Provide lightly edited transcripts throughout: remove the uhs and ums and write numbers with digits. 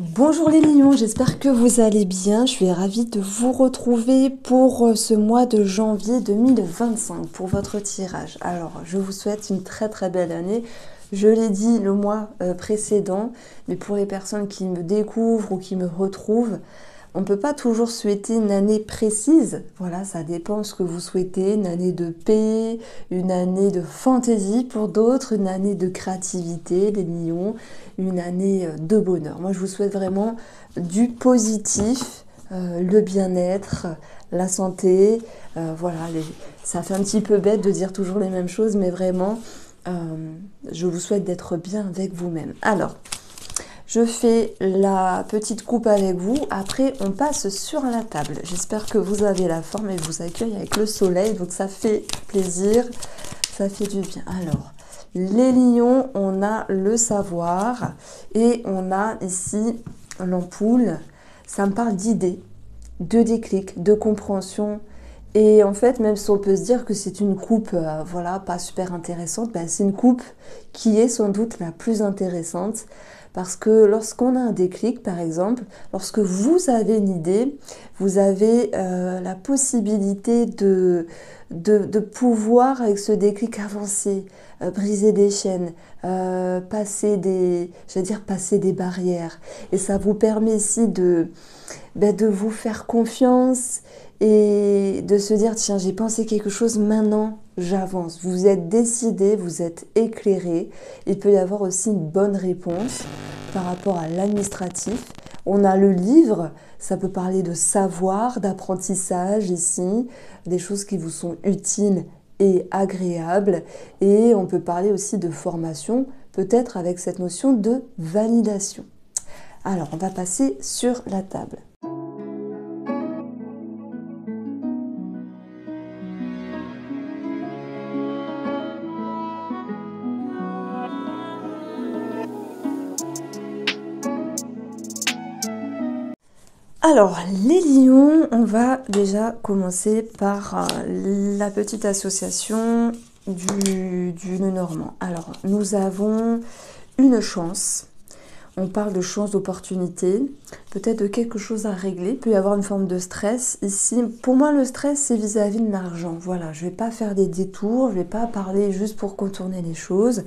Bonjour les lions, j'espère que vous allez bien. Je suis ravie de vous retrouver pour ce mois de janvier 2025 pour votre tirage. Alors, je vous souhaite une très belle année. Je l'ai dit le mois précédent, mais pour les personnes qui me découvrent ou qui me retrouvent, on ne peut pas toujours souhaiter une année précise. Voilà, ça dépend de ce que vous souhaitez. Une année de paix, une année de fantaisie pour d'autres, une année de créativité, les lions, une année de bonheur. Moi, je vous souhaite vraiment du positif, le bien-être, la santé. Voilà, ça fait un petit peu bête de dire toujours les mêmes choses, mais vraiment, je vous souhaite d'être bien avec vous-même. Alors, je fais la petite coupe avec vous. Après, on passe sur la table. J'espère que vous avez la forme et je vous accueille avec le soleil. Donc, ça fait plaisir. Ça fait du bien. Alors, les lions, on a le savoir. Et on a ici l'ampoule. Ça me parle d'idées, de déclic, de compréhension. Et en fait, même si on peut se dire que c'est une coupe, voilà, pas super intéressante, ben, c'est une coupe qui est sans doute la plus intéressante. Parce que lorsqu'on a un déclic, par exemple, lorsque vous avez une idée, vous avez la possibilité de pouvoir, avec ce déclic, avancer, briser des chaînes, passer des barrières. Et ça vous permet ici de vous faire confiance et de se dire, tiens, j'ai pensé quelque chose, maintenant j'avance. Vous êtes décidé, vous êtes éclairé. Il peut y avoir aussi une bonne réponse par rapport à l'administratif. On a le livre, ça peut parler de savoir, d'apprentissage ici, des choses qui vous sont utiles et agréables. Et on peut parler aussi de formation, peut-être avec cette notion de validation. Alors, on va passer sur la table. Alors, les lions, on va déjà commencer par la petite association du Lenormand. Alors, nous avons une chance. On parle de chance, d'opportunité, peut-être de quelque chose à régler. Il peut y avoir une forme de stress ici. Pour moi, le stress, c'est vis-à-vis de l'argent. Voilà, je ne vais pas faire des détours, je ne vais pas parler juste pour contourner les choses.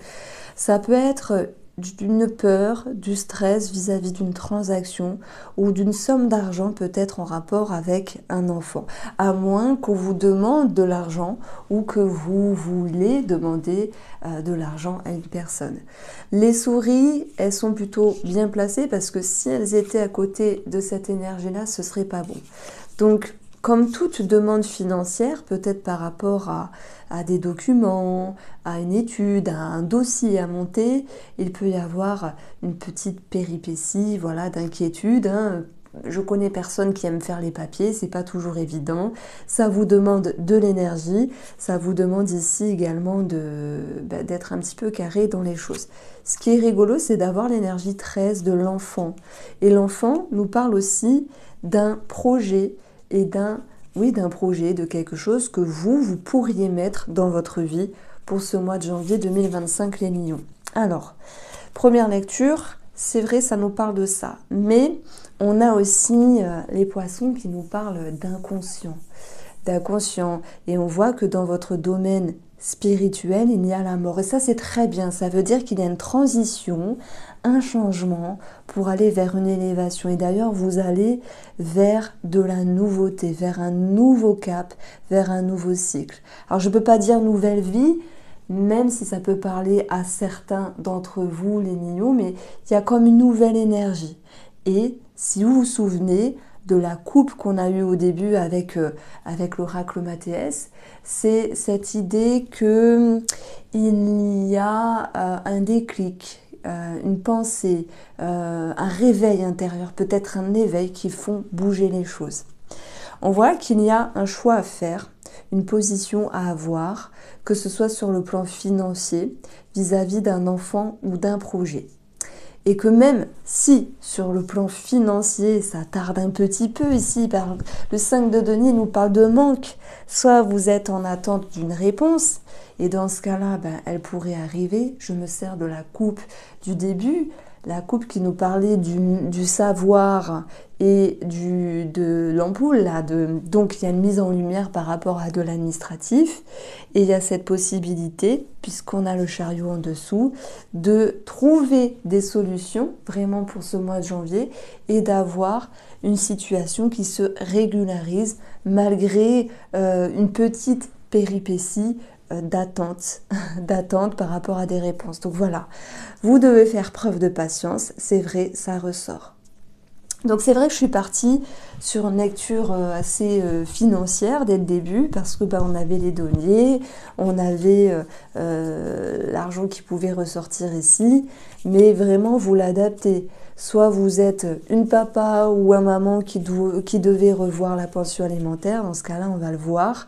Ça peut être d'une peur, du stress vis-à-vis d'une transaction ou d'une somme d'argent peut-être en rapport avec un enfant. À moins qu'on vous demande de l'argent ou que vous voulez demander de l'argent à une personne. Les souris, elles sont plutôt bien placées parce que si elles étaient à côté de cette énergie-là, ce serait pas bon. Donc, comme toute demande financière, peut-être par rapport à des documents, à une étude, à un dossier à monter, il peut y avoir une petite péripétie, voilà, d'inquiétude. Je connais personne qui aime faire les papiers, c'est pas toujours évident. Ça vous demande de l'énergie, ça vous demande ici également d'être un petit peu carré dans les choses. Ce qui est rigolo, c'est d'avoir l'énergie 13 de l'enfant. Et l'enfant nous parle aussi d'un projet et d'un projet, de quelque chose que vous pourriez mettre dans votre vie pour ce mois de janvier 2025, les lions. Alors, première lecture, c'est vrai, ça nous parle de ça. Mais on a aussi les poissons qui nous parlent d'inconscient. D'inconscient. Et on voit que dans votre domaine spirituel, il y a la mort. Et ça, c'est très bien. Ça veut dire qu'il y a une transition, un changement pour aller vers une élévation. Et d'ailleurs, vous allez vers de la nouveauté, vers un nouveau cap, vers un nouveau cycle. Alors, je ne peux pas dire nouvelle vie, même si ça peut parler à certains d'entre vous, les lions, mais il y a comme une nouvelle énergie. Et si vous vous souvenez de la coupe qu'on a eue au début avec l'oracle Mathéès, c'est cette idée qu'il y a un déclic, une pensée, un réveil intérieur, peut-être un éveil qui font bouger les choses. On voit qu'il y a un choix à faire, une position à avoir, que ce soit sur le plan financier, vis-à-vis d'un enfant ou d'un projet. Et que même si sur le plan financier, ça tarde un petit peu ici, le 5 de denier nous parle de manque, soit vous êtes en attente d'une réponse, et dans ce cas-là, elle pourrait arriver, je me sers de la coupe du début, la coupe qui nous parlait du savoir et de l'ampoule, là, donc il y a une mise en lumière par rapport à de l'administratif, et il y a cette possibilité, puisqu'on a le chariot en dessous, de trouver des solutions vraiment pour ce mois de janvier et d'avoir une situation qui se régularise malgré une petite péripétie d'attente par rapport à des réponses. Donc voilà, vous devez faire preuve de patience, c'est vrai, ça ressort. Donc c'est vrai que je suis partie sur une lecture assez financière dès le début, parce que on avait les deniers, on avait l'argent qui pouvait ressortir ici, mais vraiment vous l'adaptez. Soit vous êtes une papa ou un maman qui devait revoir la pension alimentaire, dans ce cas-là on va le voir.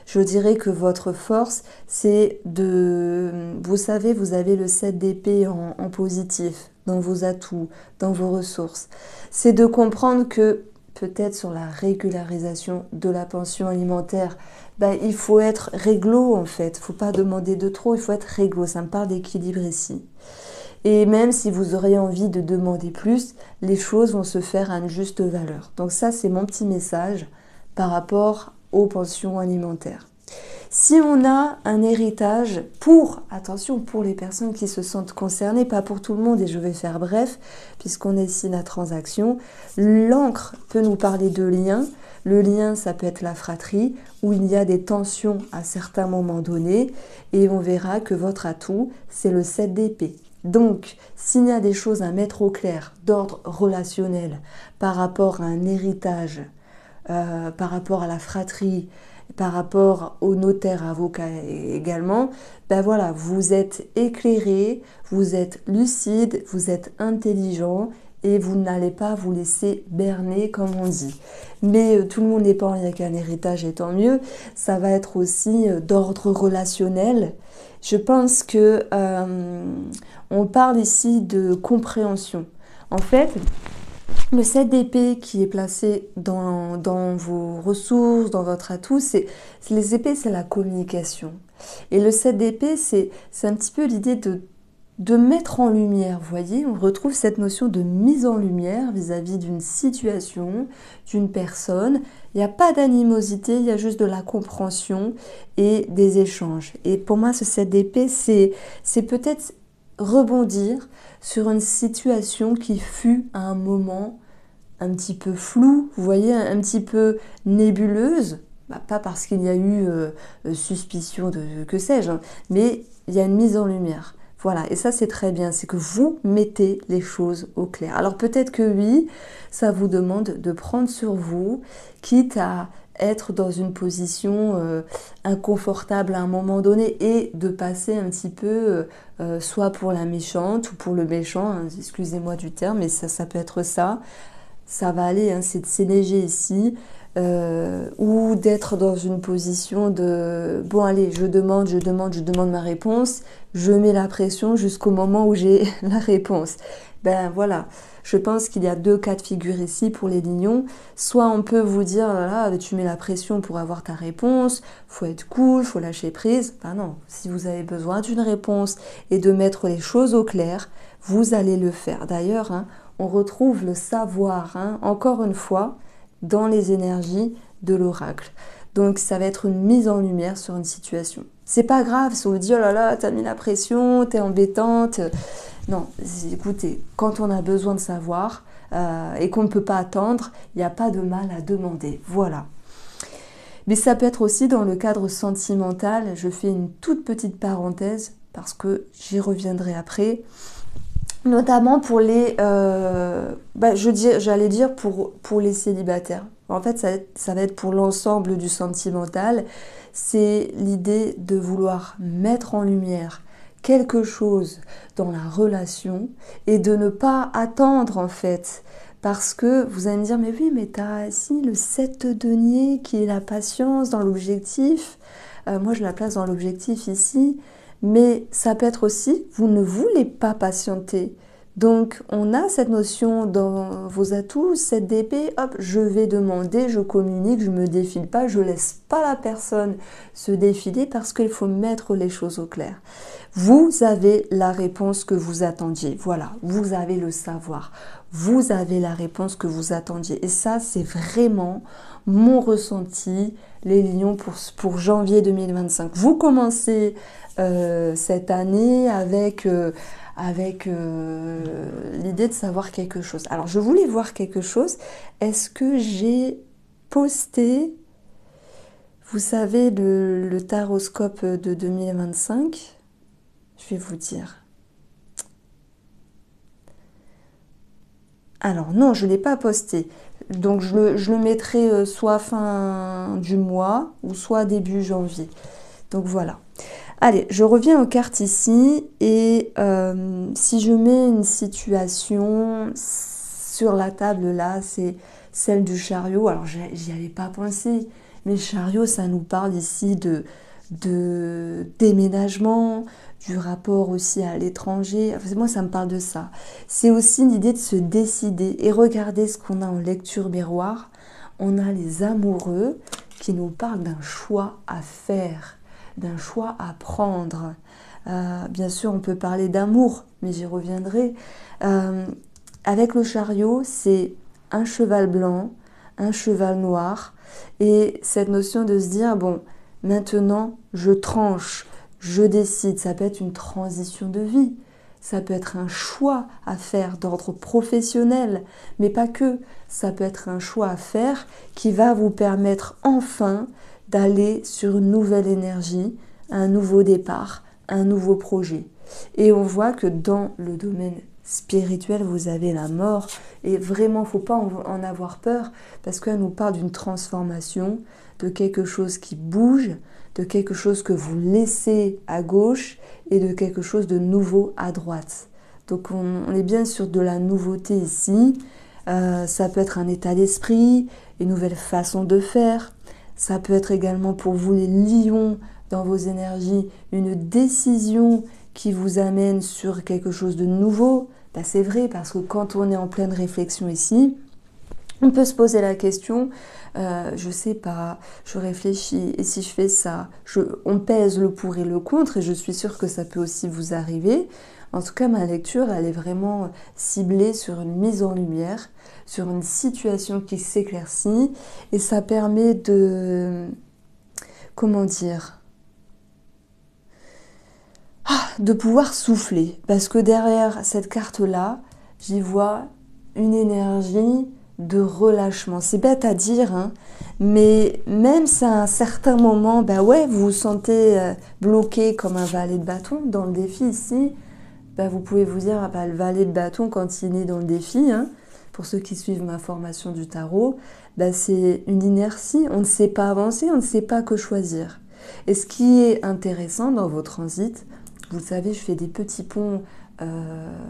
Je dirais que votre force, c'est vous savez, vous avez le 7 d'épée en positif, dans vos atouts, dans vos ressources. C'est de comprendre que, peut-être sur la régularisation de la pension alimentaire, il faut être réglo en fait. Il ne faut pas demander de trop, il faut être réglo. Ça me parle d'équilibre ici. Et même si vous auriez envie de demander plus, les choses vont se faire à une juste valeur. Donc ça, c'est mon petit message par rapport aux pensions alimentaires. Si on a un héritage attention, pour les personnes qui se sentent concernées, pas pour tout le monde, et je vais faire bref, puisqu'on est ici la transaction, l'encre peut nous parler de lien. Le lien, ça peut être la fratrie, où il y a des tensions à certains moments donnés, et on verra que votre atout, c'est le 7 d'épée. Donc, s'il y a des choses à mettre au clair d'ordre relationnel par rapport à un héritage, par rapport à la fratrie, par rapport au notaire, avocat également, voilà, vous êtes éclairé, vous êtes lucide, vous êtes intelligent et vous n'allez pas vous laisser berner comme on dit. Mais tout le monde n'est pas avec un héritage et tant mieux, ça va être aussi d'ordre relationnel. Je pense que on parle ici de compréhension. En fait, le 7 d'épée qui est placé dans vos ressources, dans votre atout, les épées, c'est la communication. Et le 7 d'épée, c'est un petit peu l'idée de mettre en lumière, vous voyez, on retrouve cette notion de mise en lumière vis-à-vis d'une situation, d'une personne. Il n'y a pas d'animosité, il y a juste de la compréhension et des échanges. Et pour moi, ce 7 d'épée, c'est peut-être rebondir sur une situation qui fut à un moment un petit peu floue, vous voyez, un petit peu nébuleuse, pas parce qu'il y a eu suspicion de que sais-je, mais il y a une mise en lumière. Voilà, et ça c'est très bien, c'est que vous mettez les choses au clair. Alors peut-être que oui, ça vous demande de prendre sur vous, quitte à être dans une position inconfortable à un moment donné et de passer un petit peu soit pour la méchante ou pour le méchant, hein, excusez-moi du terme, mais ça peut être ça. Ça va aller, hein, c'est léger ici, ou d'être dans une position de bon allez, je demande ma réponse, je mets la pression jusqu'au moment où j'ai la réponse. Voilà, je pense qu'il y a deux cas de figure ici pour les lignons. Soit on peut vous dire là, tu mets la pression pour avoir ta réponse, faut être cool, faut lâcher prise. Non, si vous avez besoin d'une réponse et de mettre les choses au clair, vous allez le faire. D'ailleurs, hein, on retrouve le savoir, hein, encore une fois, dans les énergies de l'oracle. Donc ça va être une mise en lumière sur une situation. C'est pas grave si on vous dit oh là là, t'as mis la pression, t'es embêtante. Non, écoutez, quand on a besoin de savoir et qu'on ne peut pas attendre, il n'y a pas de mal à demander. Voilà. Mais ça peut être aussi dans le cadre sentimental. Je fais une toute petite parenthèse parce que j'y reviendrai après. Notamment pour les, j'allais dire pour les célibataires. En fait, ça va être pour l'ensemble du sentimental. C'est l'idée de vouloir mettre en lumière quelque chose dans la relation et de ne pas attendre en fait. Parce que vous allez me dire, mais oui, mais t'as ici le 7 de denier qui est la patience dans l'objectif. Moi, je la place dans l'objectif ici. Mais ça peut être aussi, vous ne voulez pas patienter, Donc, on a cette notion dans vos atouts, cette d'épée, hop, je vais demander, je communique, je me défile pas, je laisse pas la personne se défiler parce qu'il faut mettre les choses au clair. Vous avez la réponse que vous attendiez. Voilà, vous avez le savoir. Vous avez la réponse que vous attendiez. Et ça, c'est vraiment mon ressenti, les lions, pour janvier 2025. Vous commencez cette année avec l'idée de savoir quelque chose. Alors, je voulais voir quelque chose. Est-ce que j'ai posté, vous savez, le taroscope de 2025? Je vais vous dire. Alors non, je ne l'ai pas posté. Donc je le mettrai soit fin du mois ou soit début janvier. Donc voilà. Allez, je reviens aux cartes ici et si je mets une situation sur la table là, c'est celle du chariot. Alors j'y avais pas pensé, mais le chariot, ça nous parle ici de déménagement, du rapport aussi à l'étranger. Enfin, moi, ça me parle de ça. C'est aussi l'idée de se décider. Et regardez ce qu'on a en lecture miroir. On a les amoureux qui nous parlent d'un choix à faire, d'un choix à prendre. Bien sûr, on peut parler d'amour, mais j'y reviendrai. Avec le chariot, c'est un cheval blanc, un cheval noir. Et cette notion de se dire, bon, maintenant, je tranche, je décide. Ça peut être une transition de vie, ça peut être un choix à faire d'ordre professionnel, mais pas que. Ça peut être un choix à faire qui va vous permettre enfin d'aller sur une nouvelle énergie, un nouveau départ, un nouveau projet. Et on voit que dans le domaine spirituel, vous avez la mort. Et vraiment, il ne faut pas en avoir peur parce qu'elle nous parle d'une transformation, de quelque chose qui bouge, de quelque chose que vous laissez à gauche et de quelque chose de nouveau à droite. Donc on est bien sur de la nouveauté ici. Ça peut être un état d'esprit, une nouvelle façon de faire. Ça peut être également pour vous les lions dans vos énergies, une décision qui vous amène sur quelque chose de nouveau. Ben, c'est vrai parce que quand on est en pleine réflexion ici, on peut se poser la question, je sais pas, je réfléchis, et si je fais ça, on pèse le pour et le contre, et je suis sûre que ça peut aussi vous arriver. En tout cas, ma lecture, elle est vraiment ciblée sur une mise en lumière, sur une situation qui s'éclaircit, et ça permet de, comment dire, de pouvoir souffler. Parce que derrière cette carte-là, j'y vois une énergie de relâchement. C'est bête à dire, hein, mais même si à un certain moment, ben ouais, vous vous sentez bloqué comme un valet de bâton dans le défi ici, ben vous pouvez vous dire, ah ben, le valet de bâton, quand il est dans le défi, hein, pour ceux qui suivent ma formation du tarot, ben c'est une inertie, on ne sait pas avancer, on ne sait pas que choisir. Et ce qui est intéressant dans vos transits, vous savez, je fais des petits ponts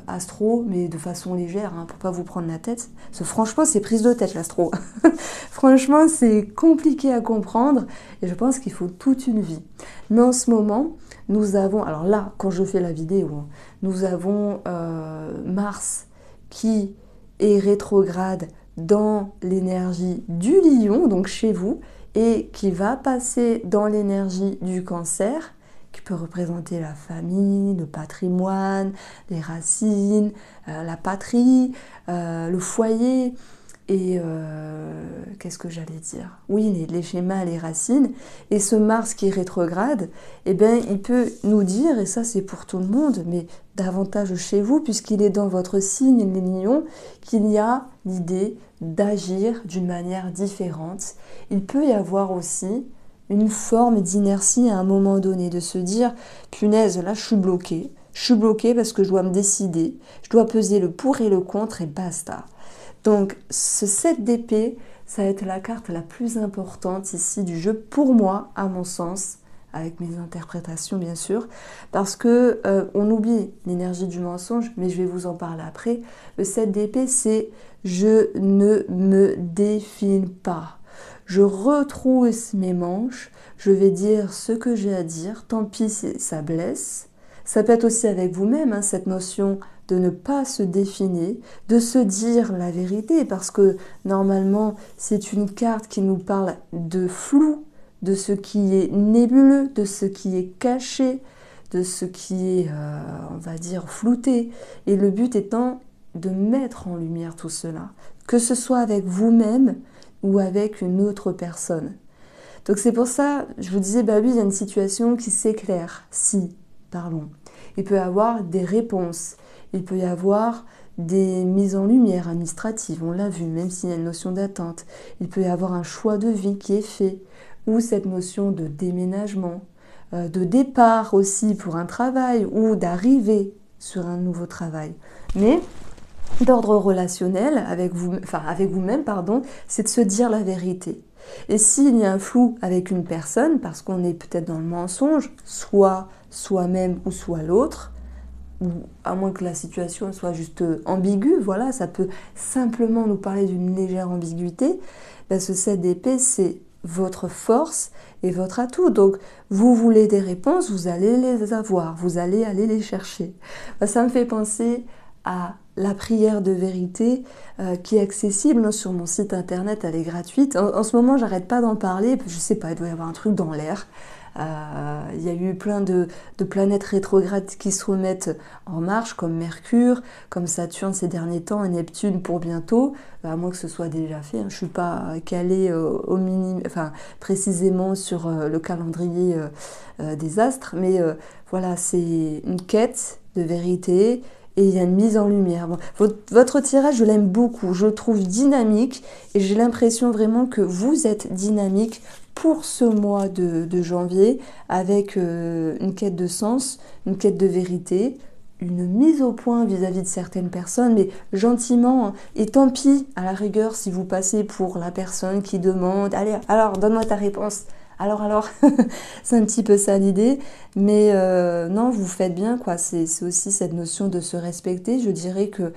astro, mais de façon légère, hein, pour pas vous prendre la tête. Parce que franchement, c'est prise de tête l'astro. Franchement, c'est compliqué à comprendre et je pense qu'il faut toute une vie. Mais en ce moment, nous avons, alors là, quand je fais la vidéo, nous avons Mars qui est rétrograde dans l'énergie du lion, donc chez vous, et qui va passer dans l'énergie du cancer, qui peut représenter la famille, le patrimoine, les racines, la patrie, le foyer, et qu'est-ce que j'allais dire? Oui, les schémas, les racines. Et ce Mars qui est rétrograde, eh bien, il peut nous dire, et ça c'est pour tout le monde, mais davantage chez vous, puisqu'il est dans votre signe, les lions, qu'il y a l'idée d'agir d'une manière différente. Il peut y avoir aussi une forme d'inertie à un moment donné, de se dire, punaise, là je suis bloquée parce que je dois me décider, je dois peser le pour et le contre et basta. Donc ce 7 d'épée, ça va être la carte la plus importante ici du jeu, pour moi, à mon sens, avec mes interprétations bien sûr, parce que on oublie l'énergie du mensonge, mais je vais vous en parler après. Le 7 d'épée, c'est « je ne me défile pas ». Je retrousse mes manches, je vais dire ce que j'ai à dire, tant pis si ça blesse. Ça peut être aussi avec vous-même, hein, cette notion de ne pas se défiler, de se dire la vérité, parce que normalement, c'est une carte qui nous parle de flou, de ce qui est nébuleux, de ce qui est caché, de ce qui est, on va dire, flouté. Et le but étant de mettre en lumière tout cela, que ce soit avec vous-même ou avec une autre personne. Donc c'est pour ça, je vous disais, bah oui, il y a une situation qui s'éclaire, si, parlons. Il peut y avoir des réponses, il peut y avoir des mises en lumière administratives, on l'a vu, même s'il y a une notion d'attente. Il peut y avoir un choix de vie qui est fait, ou cette notion de déménagement, de départ aussi pour un travail, ou d'arrivée sur un nouveau travail. Mais d'ordre relationnel, avec vous-même, c'est de se dire la vérité. Et s'il y a un flou avec une personne, parce qu'on est peut-être dans le mensonge, soit soi-même ou soit l'autre, ou à moins que la situation soit juste ambiguë, voilà, ça peut simplement nous parler d'une légère ambiguïté, ben ce 7 d'épée, c'est votre force et votre atout. Donc, vous voulez des réponses, vous allez les avoir, vous allez aller les chercher. Ben, ça me fait penser à la prière de vérité qui est accessible sur mon site internet, elle est gratuite. En ce moment, j'arrête pas d'en parler, je sais pas, il doit y avoir un truc dans l'air. Il y a eu plein de planètes rétrogrades qui se remettent en marche, comme Mercure, comme Saturne ces derniers temps, et Neptune pour bientôt, à moins que ce soit déjà fait. Je suis pas calée précisément sur le calendrier des astres, mais voilà, c'est une quête de vérité. Et il y a une mise en lumière. Bon, votre tirage, je l'aime beaucoup, je le trouve dynamique et j'ai l'impression vraiment que vous êtes dynamique pour ce mois de janvier avec une quête de sens, une quête de vérité, une mise au point vis-à-vis de certaines personnes, mais gentiment. Et tant pis, à la rigueur, si vous passez pour la personne qui demande « Allez, alors, donne-moi ta réponse ». Alors, c'est un petit peu ça l'idée, mais non, vous faites bien, quoi. C'est aussi cette notion de se respecter. Je dirais que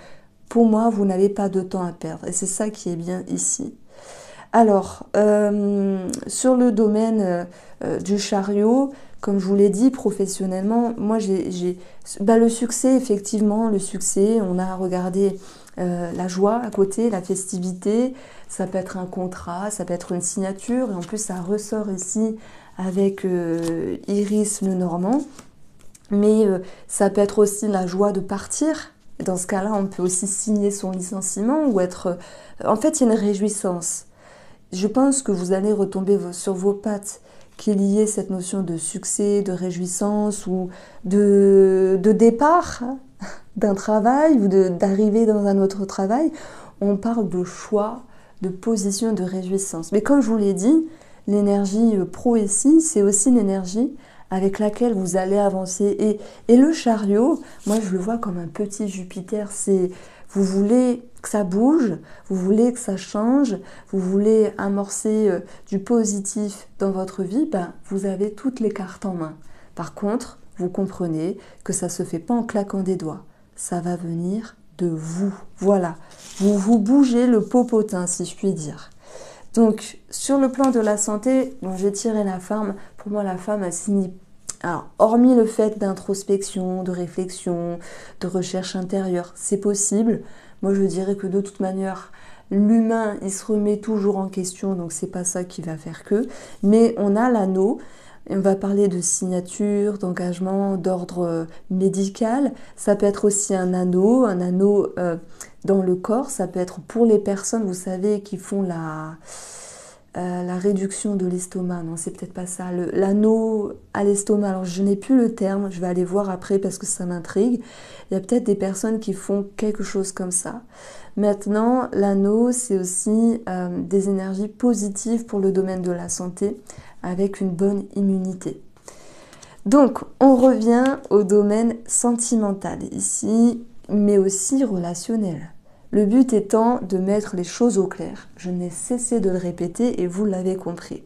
pour moi, vous n'avez pas de temps à perdre, et c'est ça qui est bien ici. Alors, sur le domaine du chariot, comme je vous l'ai dit, professionnellement, moi, le succès, effectivement, le succès, on a regardé la joie à côté, la festivité, ça peut être un contrat, ça peut être une signature, et en plus, ça ressort ici avec Iris le Normand, mais ça peut être aussi la joie de partir. Dans ce cas-là, on peut aussi signer son licenciement ou être... En fait, il y a une réjouissance. Je pense que vous allez retomber sur vos pattes, qu'il y ait cette notion de succès, de réjouissance ou de départ d'un travail ou d'arrivée dans un autre travail. On parle de choix, de position, de réjouissance. Mais comme je vous l'ai dit, l'énergie pro ici, c'est aussi l'énergie avec laquelle vous allez avancer. Et le chariot, moi je le vois comme un petit Jupiter, c'est... Vous voulez que ça bouge, vous voulez que ça change, vous voulez amorcer du positif dans votre vie, ben, vous avez toutes les cartes en main. Par contre, vous comprenez que ça ne se fait pas en claquant des doigts. Ça va venir de vous. Voilà, vous bougez le popotin, si je puis dire. Donc, sur le plan de la santé, bon, j'ai tiré la femme. Pour moi, la femme, elle signifie... Alors, hormis le fait d'introspection, de réflexion, de recherche intérieure, c'est possible. Moi, je dirais que de toute manière, l'humain, il se remet toujours en question, donc c'est pas ça qui va faire que. Mais on a l'anneau, on va parler de signature, d'engagement, d'ordre médical. Ça peut être aussi un anneau dans le corps. Ça peut être pour les personnes, vous savez, qui font la réduction de l'estomac, non, c'est peut-être pas ça, l'anneau à l'estomac, alors je n'ai plus le terme, je vais aller voir après parce que ça m'intrigue. Il y a peut-être des personnes qui font quelque chose comme ça. Maintenant, l'anneau, c'est aussi des énergies positives pour le domaine de la santé, avec une bonne immunité. Donc, on revient au domaine sentimental ici, mais aussi relationnel. Le but étant de mettre les choses au clair. Je n'ai cessé de le répéter et vous l'avez compris.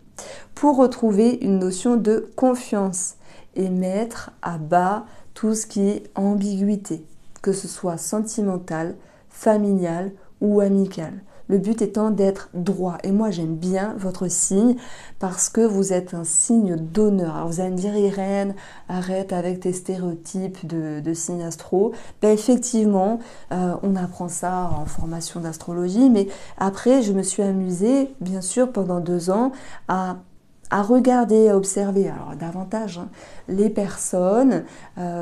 Pour retrouver une notion de confiance et mettre à bas tout ce qui est ambiguïté, que ce soit sentimental, familial ou amical. le but étant d'être droit. Et moi, j'aime bien votre signe parce que vous êtes un signe d'honneur. Alors, vous allez me dire, Irène, arrête avec tes stéréotypes de signes astro. Ben, effectivement, on apprend ça en formation d'astrologie, mais après, je me suis amusée, bien sûr, pendant 2 ans, à regarder, à observer, alors davantage, hein, les personnes,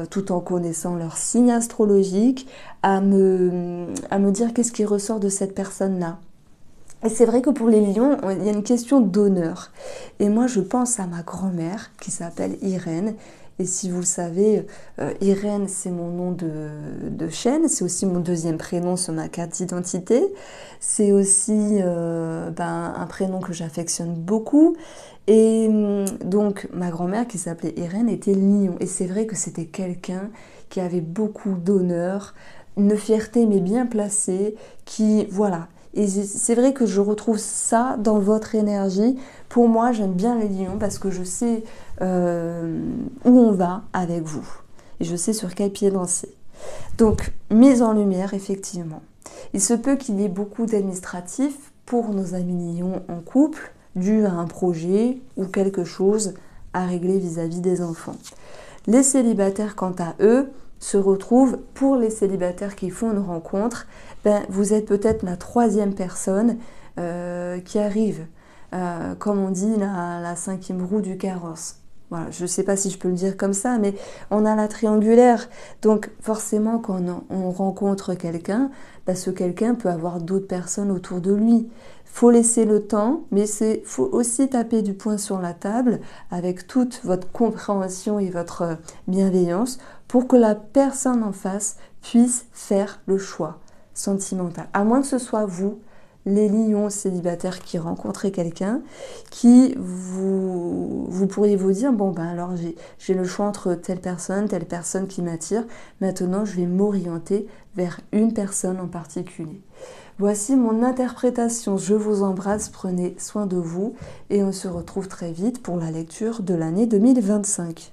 tout en connaissant leur signe astrologique, à me dire qu'est-ce qui ressort de cette personne-là. Et c'est vrai que pour les lions, il y a une question d'honneur. Et moi, je pense à ma grand-mère qui s'appelle Irène. Et si vous le savez, Irène, c'est mon nom de chaîne, c'est aussi mon 2e prénom sur ma carte d'identité. C'est aussi un prénom que j'affectionne beaucoup. Et donc, ma grand-mère qui s'appelait Irène était lion. Et c'est vrai que c'était quelqu'un qui avait beaucoup d'honneur, une fierté mais bien placée, qui, voilà. Et c'est vrai que je retrouve ça dans votre énergie. Pour moi, j'aime bien les lions parce que je sais où on va avec vous. Et je sais sur quel pied danser. Donc, mise en lumière, effectivement. Il se peut qu'il y ait beaucoup d'administratifs pour nos amis lions en couple, dû à un projet ou quelque chose à régler vis-à-vis des enfants. Les célibataires, quant à eux, se retrouvent, pour les célibataires qui font une rencontre, vous êtes peut-être la 3e personne qui arrive, comme on dit, la 5e roue du carrosse. Voilà, je ne sais pas si je peux le dire comme ça, mais on a la triangulaire. Donc forcément, quand on rencontre quelqu'un, ce quelqu'un peut avoir d'autres personnes autour de lui. Faut laisser le temps, mais faut aussi taper du poing sur la table avec toute votre compréhension et votre bienveillance pour que la personne en face puisse faire le choix sentimental. À moins que ce soit vous, les lions célibataires qui rencontrez quelqu'un, qui vous pourriez vous dire, bon alors j'ai le choix entre telle personne qui m'attire, maintenant je vais m'orienter vers une personne en particulier. Voici mon interprétation, je vous embrasse, prenez soin de vous et on se retrouve très vite pour la lecture de l'année 2025.